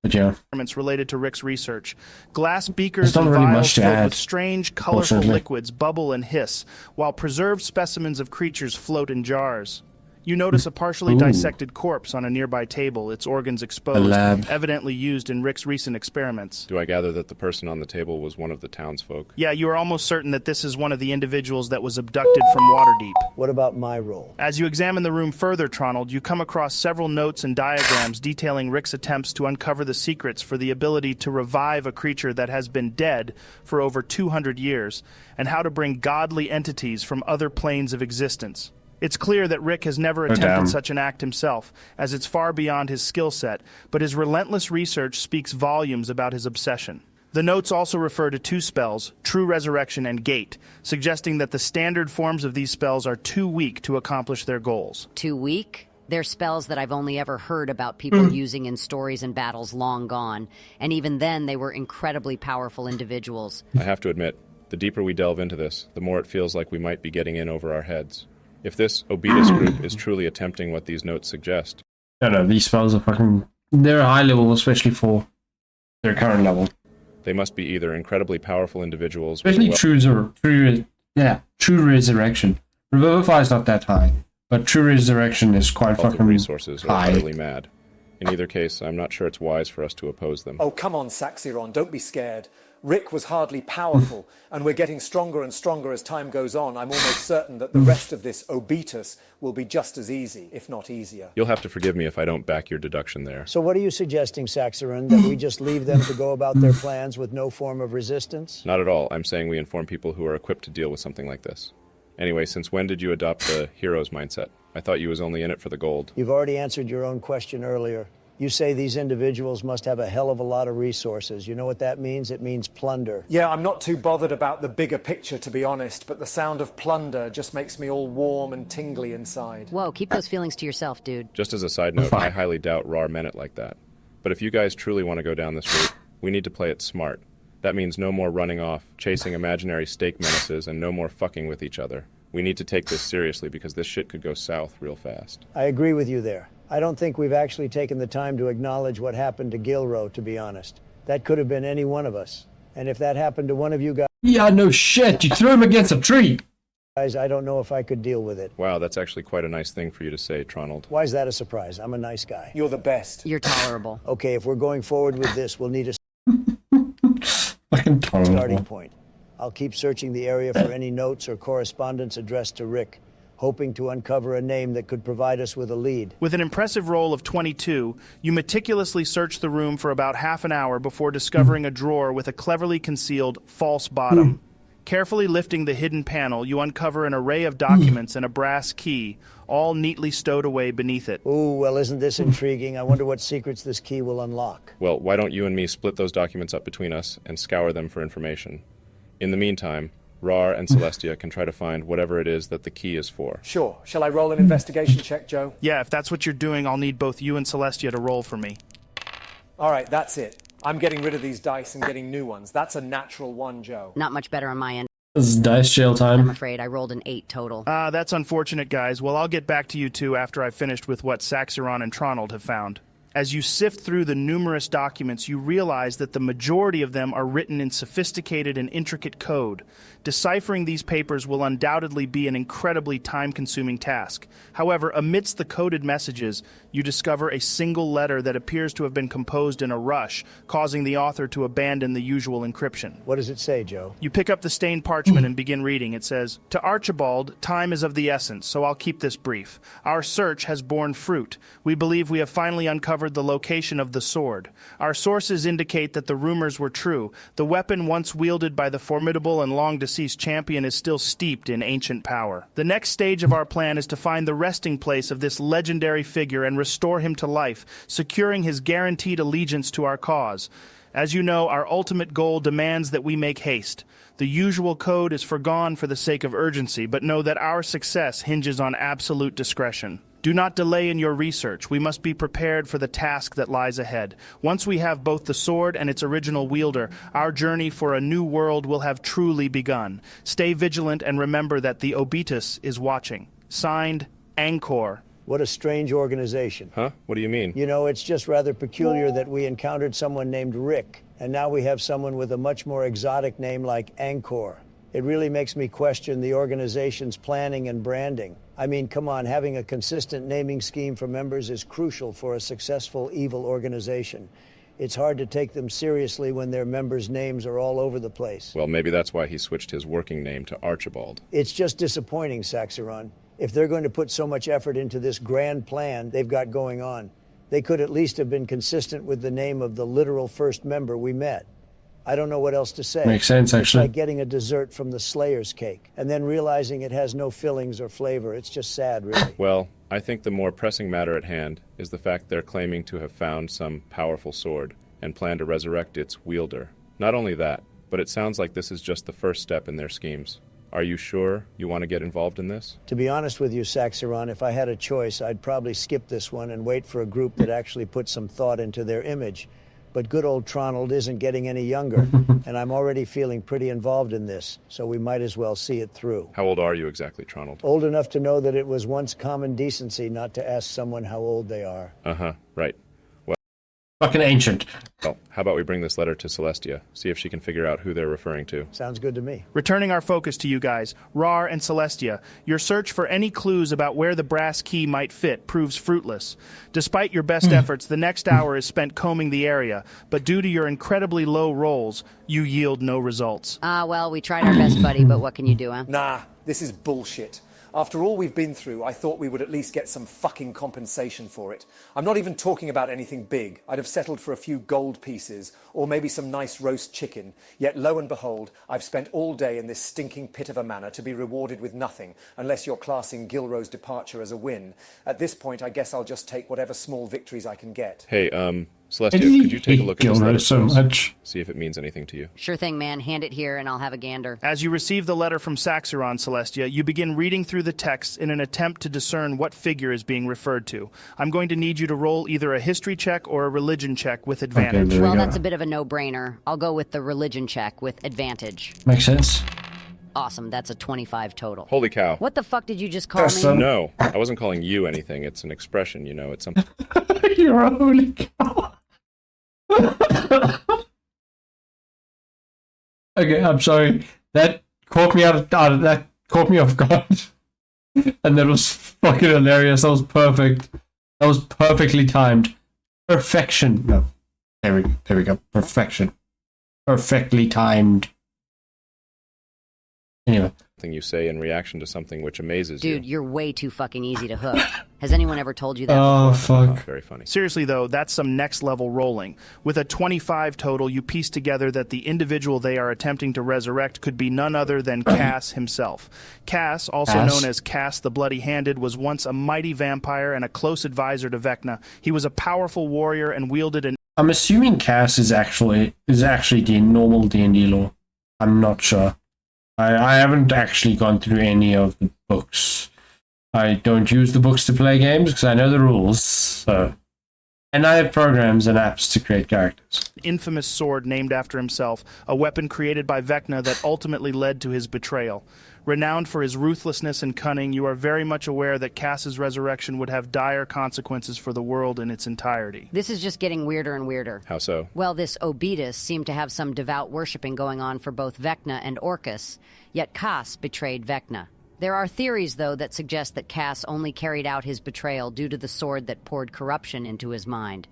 But yeah. Related to Rick's research. Glass beakers There's not and really vials much to filled add, with strange, colorful fortunately. liquids bubble and hiss, while preserved specimens of creatures float in jars. You notice a partially dissected corpse on a nearby table, its organs exposed, evidently used in Rick's recent experiments. Do I gather that the person on the table was one of the townsfolk? Yeah, you are almost certain that this is one of the individuals that was abducted from Waterdeep. What about my role? As you examine the room further, Tronald, you come across several notes and diagrams detailing Rick's attempts to uncover the secrets for the ability to revive a creature that has been dead for over 200 years, and how to bring godly entities from other planes of existence. It's clear that Rick has never attempted such an act himself, as it's far beyond his skill set, but his relentless research speaks volumes about his obsession. The notes also refer to 2 spells, True Resurrection and Gate, suggesting that the standard forms of these spells are too weak to accomplish their goals. Too weak? They're spells that I've only ever heard about people using in stories and battles long gone, and even then they were incredibly powerful individuals. I have to admit, the deeper we delve into this, the more it feels like we might be getting in over our heads. If this Obetus group is truly attempting what these notes suggest... No, these spells are fucking... They're high level, especially for their current level. They must be either incredibly powerful individuals... Especially True Resurrection. Revivify is not that high, but True Resurrection is quite fucking resources are high. utterly mad. In either case, I'm not sure it's wise for us to oppose them. Oh, come on, Saxiron, don't be scared. Rick was hardly powerful, and we're getting stronger and stronger as time goes on. I'm almost certain that the rest of this Obetus will be just as easy, if not easier. You'll have to forgive me if I don't back your deduction there. So what are you suggesting, Saxiron, that we just leave them to go about their plans with no form of resistance? Not at all. I'm saying we inform people who are equipped to deal with something like this. Anyway, since when did you adopt the hero's mindset? I thought you was only in it for the gold. You've already answered your own question earlier. You say these individuals must have a hell of a lot of resources. You know what that means? It means plunder. Yeah, I'm not too bothered about the bigger picture, to be honest, but the sound of plunder just makes me all warm and tingly inside. Whoa, keep those feelings to yourself, dude. Just as a side note, I highly doubt Rar meant it like that. But if you guys truly want to go down this route, we need to play it smart. That means no more running off, chasing imaginary stake menaces, and no more fucking with each other. We need to take this seriously because this shit could go south real fast. I agree with you there. I don't think we've actually taken the time to acknowledge what happened to Gilro, to be honest. That could have been any one of us. And if that happened to one of you guys... Yeah, no shit. You threw him against a tree. I don't know if I could deal with it. Wow, that's actually quite a nice thing for you to say, Tronald. Why is that a surprise? I'm a nice guy. You're the best. You're tolerable. Okay, if we're going forward with this, we'll need a Fucking tolerable. starting point. I'll keep searching the area for any notes or correspondence addressed to Rick, hoping to uncover a name that could provide us with a lead. With an impressive roll of 22, you meticulously search the room for about half an hour before discovering a drawer with a cleverly concealed false bottom. Carefully lifting the hidden panel, you uncover an array of documents and a brass key, all neatly stowed away beneath it. Ooh, well, isn't this intriguing? I wonder what secrets this key will unlock. Well, why don't you and me split those documents up between us and scour them for information? In the meantime, Rar and Celestia can try to find whatever it is that the key is for. Sure. Shall I roll an investigation check, Joe? Yeah, if that's what you're doing, I'll need both you and Celestia to roll for me. All right, that's it. I'm getting rid of these dice and getting new ones. That's a natural one, Joe. Not much better on my end, This is dice jail I'm time. afraid. I rolled an 8 total. That's unfortunate, guys. Well, I'll get back to you two after I've finished with what Saxiron and Tronald have found. As you sift through the numerous documents, you realize that the majority of them are written in sophisticated and intricate code. Deciphering these papers will undoubtedly be an incredibly time-consuming task. However, amidst the coded messages, you discover a single letter that appears to have been composed in a rush, causing the author to abandon the usual encryption. What does it say, Joe? You pick up the stained parchment and begin reading. It says, "To Archibald, time is of the essence, so I'll keep this brief. Our search has borne fruit. We believe we have finally uncovered the location of the sword. Our sources indicate that the rumors were true. The weapon once wielded by the formidable and long-deceased champion is still steeped in ancient power. The next stage of our plan is to find the resting place of this legendary figure and restore him to life, securing his guaranteed allegiance to our cause. As you know, our ultimate goal demands that we make haste. The usual code is forgone for the sake of urgency, but know that our success hinges on absolute discretion. Do not delay in your research. We must be prepared for the task that lies ahead. Once we have both the sword and its original wielder, our journey for a new world will have truly begun. Stay vigilant and remember that the Obetus is watching. Signed, Angkor." What a strange organization. Huh? What do you mean? You know, it's just rather peculiar that we encountered someone named Rick, and now we have someone with a much more exotic name like Angkor. It really makes me question the organization's planning and branding. I mean, come on, having a consistent naming scheme for members is crucial for a successful evil organization. It's hard to take them seriously when their members' names are all over the place. Well, maybe that's why he switched his working name to Archibald. It's just disappointing, Saxiron. If they're going to put so much effort into this grand plan they've got going on, they could at least have been consistent with the name of the literal first member we met. I don't know what else to say. Makes sense, It's actually. like getting a dessert from the Slayer's cake and then realizing it has no fillings or flavor. It's just sad, really. Well, I think the more pressing matter at hand is the fact they're claiming to have found some powerful sword and plan to resurrect its wielder. Not only that, but it sounds like this is just the first step in their schemes. Are you sure you want to get involved in this? To be honest with you, Saxiron, if I had a choice, I'd probably skip this one and wait for a group that actually put some thought into their image. but good old Tronald isn't getting any younger, and I'm already feeling pretty involved in this, so we might as well see it through. How old are you exactly, Tronald? Old enough to know that it was once common decency not to ask someone how old they are. Uh-huh, right. Fucking ancient. Well, how about we bring this letter to Celestia, see if she can figure out who they're referring to. Sounds good to me. Returning our focus to you guys, Rar and Celestia, your search for any clues about where the brass key might fit proves fruitless. Despite your best efforts, the next hour is spent combing the area, but due to your incredibly low rolls, you yield no results. Well, we tried our best, buddy, but what can you do, huh? Nah, this is bullshit. After all we've been through, I thought we would at least get some fucking compensation for it. I'm not even talking about anything big. I'd have settled for a few gold pieces, or maybe some nice roast chicken. Yet lo and behold, I've spent all day in this stinking pit of a manor to be rewarded with nothing, unless you're classing Gilro's departure as a win. At this point, I guess I'll just take whatever small victories I can get. Hey, Celestia, could you take a look at this letter so much? see if it means anything to you? Sure thing, man. Hand it here and I'll have a gander. As you receive the letter from Saxiron, Celestia, you begin reading through the text in an attempt to discern what figure is being referred to. I'm going to need you to roll either a history check or a religion check with advantage. there we Well, go. that's a bit of a no-brainer. I'll go with the religion check with advantage. Makes sense. Awesome, that's a 25 total. Holy cow. What the fuck did you just call Yes, me? No, I wasn't calling you anything. It's an expression, you know. It's something. You're a holy cow. Okay, I'm sorry. That caught me that caught me off guard. And that was fucking hilarious. That was perfect. That was perfectly timed. Perfection. No. There we go. Perfection. Perfectly timed. Anyway. Thing you say in reaction to something which amazes you. Dude, you're way too fucking easy to hook. Has anyone ever told you that Oh, before? fuck. Very funny. Seriously, though, that's some next-level rolling. With a 25 total, you piece together that the individual they are attempting to resurrect could be none other than Cass himself. Cass, also Cass? known as Cass the Bloody-Handed, was once a mighty vampire and a close advisor to Vecna. He was a powerful warrior and wielded an I'm assuming Cass is actually the normal D&D lore. I'm not sure. I haven't actually gone through any of the books. I don't use the books to play games because I know the rules. So, and I have programs and apps to create characters. infamous sword named after himself, a weapon created by Vecna that ultimately led to his betrayal. Renowned for his ruthlessness and cunning, you are very much aware that Cass's resurrection would have dire consequences for the world in its entirety. This is just getting weirder and weirder. How so? Well, this Obetus seemed to have some devout worshipping going on for both Vecna and Orcus, yet Cass betrayed Vecna. There are theories, though, that suggest that Cass only carried out his betrayal due to the sword that poured corruption into his mind.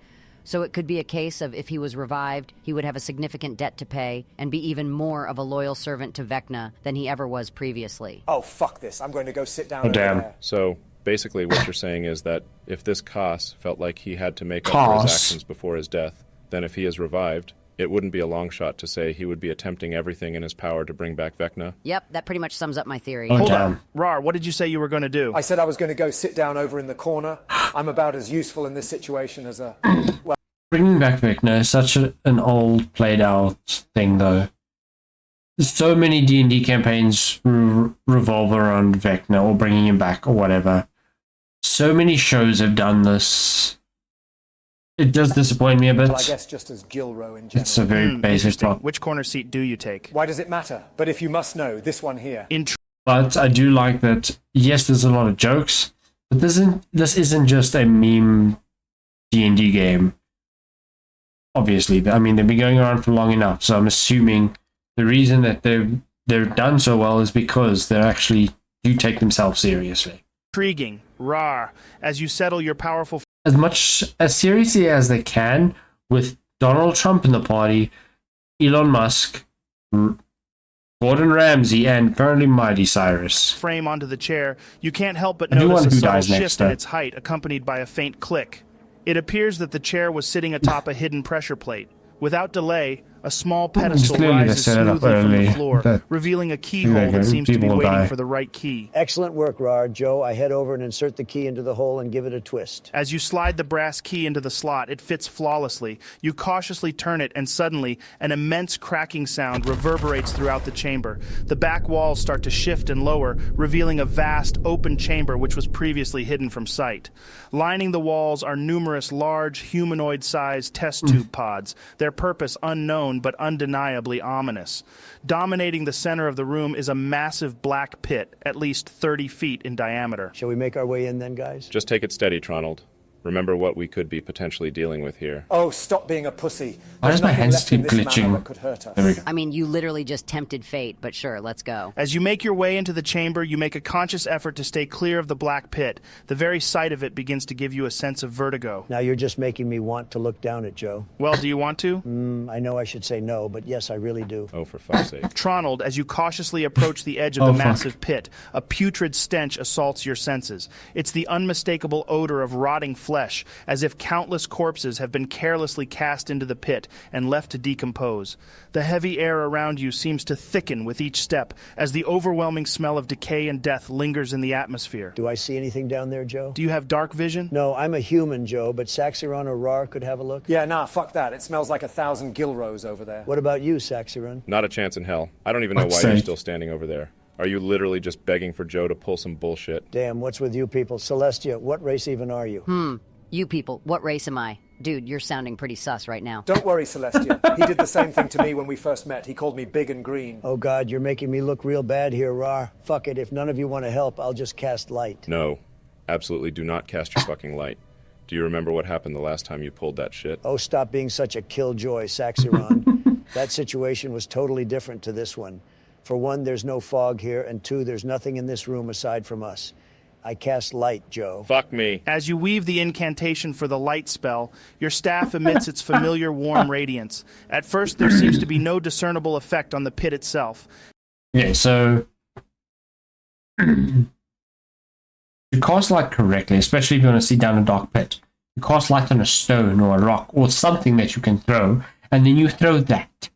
So it could be a case of if he was revived, he would have a significant debt to pay and be even more of a loyal servant to Vecna than he ever was previously. Oh, fuck this. I'm going to go sit down Oh, over damn. there. So, basically what you're saying is that if this Koss felt like he had to make up for his Koss. actions before his death, then if he is revived, it wouldn't be a long shot to say he would be attempting everything in his power to bring back Vecna. Yep, that pretty much sums up my theory. Oh, Hold damn. on. Rar, what did you say you were going to do? I said I was going to go sit down over in the corner. I'm about as useful in this situation as a... Well, Bringing back Vecna is such an old, played-out thing, though. So many D&D campaigns revolve around Vecna or bringing him back or whatever. So many shows have done this. It does disappoint me a bit. I guess just as Gilro in general. It's a very basic Interesting. plot. Which corner seat do you take? Why does it matter? But if you must know, this one here. But I do like that, yes, there's a lot of jokes, but this isn't just a meme D&D game. Obviously, I mean, they've been going around for long enough, so I'm assuming the reason that they've done so well is because they actually do take themselves seriously. Intriguing. Rar, as you settle your powerful As much as seriously as they can, with Donald Trump in the party, Elon Musk, Gordon Ramsay, and apparently Mighty Cyrus. frame onto the chair, you can't help but I do notice wonder a who subtle dies next, shift in though. its height, accompanied by a faint click. It appears that the chair was sitting atop a hidden pressure plate. Without delay, A small pedestal Clearly they rises set it up smoothly from the early. floor, That- revealing a keyhole Okay, that seems to be people will waiting die. for the right key. Excellent work, Rar. Joe, I head over and insert the key into the hole and give it a twist. As you slide the brass key into the slot, it fits flawlessly. You cautiously turn it, and suddenly, an immense cracking sound reverberates throughout the chamber. The back walls start to shift and lower, revealing a vast, open chamber which was previously hidden from sight. Lining the walls are numerous large, humanoid-sized test tube pods, their purpose unknown but undeniably ominous. Dominating the center of the room is a massive black pit, at least 30 feet in diameter. Shall we make our way in then, guys? Just take it steady, Tronald. Remember what we could be potentially dealing with here. Oh, stop being a pussy. Why There's does my nothing hands left in keep this manor glitching? that could hurt us. There we go. I mean, you literally just tempted fate, but sure, let's go. As you make your way into the chamber, you make a conscious effort to stay clear of the black pit. The very sight of it begins to give you a sense of vertigo. Now you're just making me want to look down at Joe. Well, do you want to? I know I should say no, but yes, I really do. Oh, for fuck's sake. Tronald, as you cautiously approach the edge of Oh, the fuck. massive pit, a putrid stench assaults your senses. It's the unmistakable odor of rotting flesh, as if countless corpses have been carelessly cast into the pit and left to decompose. The heavy air around you seems to thicken with each step, as the overwhelming smell of decay and death lingers in the atmosphere. Do I see anything down there, Joe? Do you have dark vision? No, I'm a human, Joe, but Saxiron or Rar could have a look. Yeah, nah, fuck that. It smells like 1,000 Gilros over there. What about you, Saxiron? Not a chance in hell. I don't even know Fuck's why you're sake. still standing over there. Are you literally just begging for Joe to pull some bullshit? Damn, what's with you people? Celestia, what race even are you? You people, what race am I? Dude, you're sounding pretty sus right now. Don't worry, Celestia. He did the same thing to me when we first met. He called me big and green. Oh God, you're making me look real bad here, Rar. Fuck it, if none of you want to help, I'll just cast light. No. Absolutely do not cast your fucking light. Do you remember what happened the last time you pulled that shit? Oh, stop being such a killjoy, Saxiron. That situation was totally different to this one. For one, there's no fog here, and two, there's nothing in this room aside from us. I cast light, Joe. Fuck me. As you weave the incantation for the light spell, your staff emits its familiar warm radiance. At first, there seems to be no discernible effect on the pit itself. Okay, so you cast light correctly, especially if you want to see down a dark pit. You cast light on a stone or a rock or something that you can throw, and then you throw that.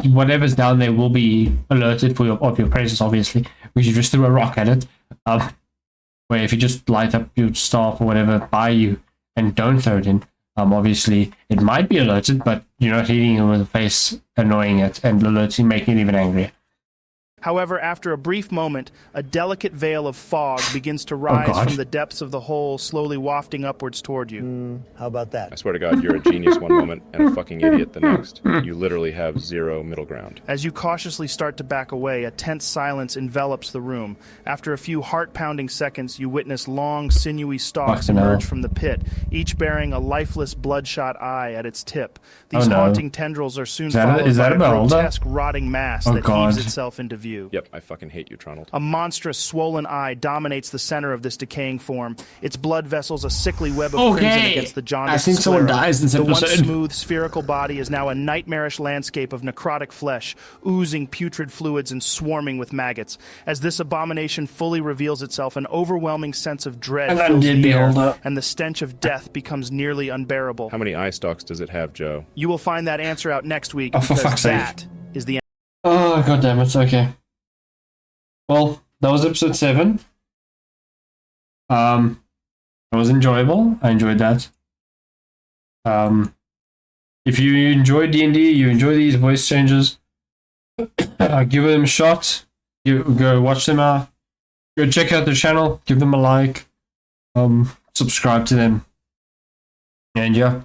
Whatever's down there will be alerted of your presence, obviously. We should just throw a rock at it. Where if you just light up your staff or whatever by you and don't throw it in, obviously it might be alerted, but you're not hitting it with a face, annoying it, and alerting, making it even angrier. However, after a brief moment, a delicate veil of fog begins to rise God. from the depths of the hole, slowly wafting upwards toward you. How about I that? swear to God, you're a genius one moment and a fucking idiot the next. You literally have zero middle ground. As you cautiously start to back away, a tense silence envelops the room. After a few heart-pounding seconds, you witness long, sinewy stalks Fucking hell. emerge from the pit, each bearing a lifeless, bloodshot eye at its tip. These Oh, no. haunting tendrils are soon Is that a- followed is that by a a beholder? grotesque, rotting mass Oh, that God. heaves itself into view. Yep, I fucking hate you, Tronald. A monstrous, swollen eye dominates the center of this decaying form. Its blood vessels a sickly web of crimson Okay. against the I jaundiced think someone sclera. dies in this The once episode. smooth, spherical body is now a nightmarish landscape of necrotic flesh, oozing putrid fluids and swarming with maggots. As this abomination fully reveals itself, an overwhelming sense of dread An fills undead the air, beholder. and the stench of death becomes nearly unbearable. How many eye stalks does it have, Joe? You will find that answer out next week, Oh, for because fuck's sake. that is the Oh, god damn it. Okay. Well, that was episode 7. It was enjoyable. I enjoyed that. If you enjoy D&D, you enjoy these voice changes, give them a shot. Go watch them out. Go check out their channel. Give them a like. Subscribe to them. And yeah,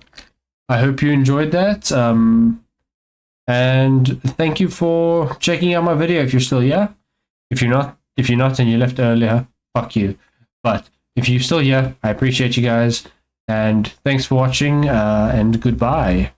I hope you enjoyed that. And thank you for checking out my video if you're still here. If you're not and you left earlier, fuck you. But if you're still here, I appreciate you guys. And thanks for watching, and goodbye.